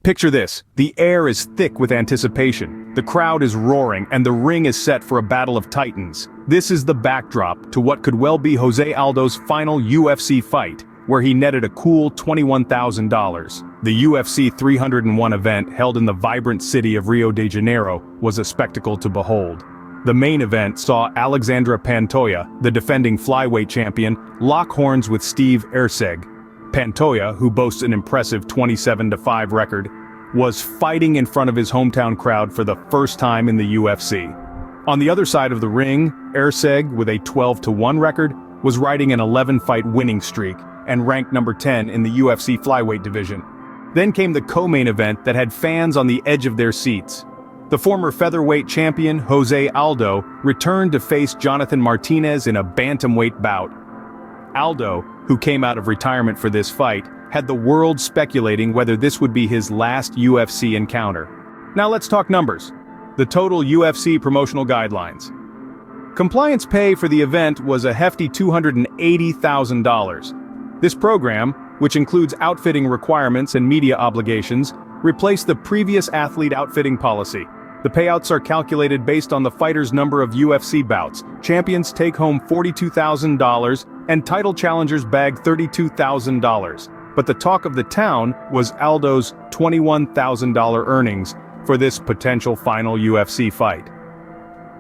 Picture this, the air is thick with anticipation, the crowd is roaring, and the ring is set for a battle of titans. This is the backdrop to what could well be Jose Aldo's final UFC fight, where he netted a cool $21,000. The UFC 301 event, held in the vibrant city of Rio de Janeiro, was a spectacle to behold. The main event saw Alexandre Pantoja, the defending flyweight champion, lock horns with Steve Erceg. Pantoja, who boasts an impressive 27-5 record, was fighting in front of his hometown crowd for the first time in the UFC. On the other side of the ring, Erceg, with a 12-1 record, was riding an 11-fight winning streak and ranked number 10 in the UFC flyweight division. Then came the co-main event that had fans on the edge of their seats. The former featherweight champion, Jose Aldo, returned to face Jonathan Martinez in a bantamweight bout. Aldo, who came out of retirement for this fight, had the world speculating whether this would be his last UFC encounter. Now let's talk numbers. The total UFC promotional guidelines. Compliance pay for the event was a hefty $280,000. This program, which includes outfitting requirements and media obligations, replaced the previous athlete outfitting policy. The payouts are calculated based on the fighter's number of UFC bouts. Champions take home $42,000, and title challengers bag $32,000. But the talk of the town was Aldo's $21,000 earnings for this potential final UFC fight.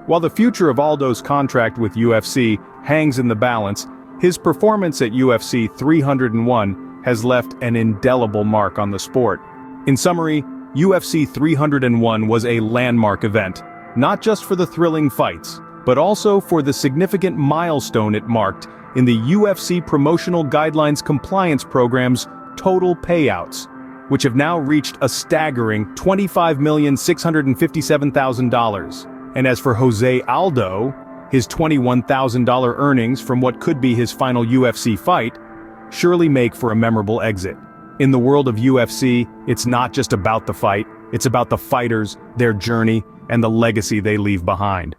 While the future of Aldo's contract with UFC hangs in the balance, his performance at UFC 301 has left an indelible mark on the sport. In summary, UFC 301 was a landmark event, not just for the thrilling fights, but also for the significant milestone it marked in the UFC Promotional Guidelines Compliance Program's total payouts, which have now reached a staggering $25,657,000. And as for Jose Aldo, his $21,000 earnings from what could be his final UFC fight surely make for a memorable exit. In the world of UFC, it's not just about the fight, it's about the fighters, their journey, and the legacy they leave behind.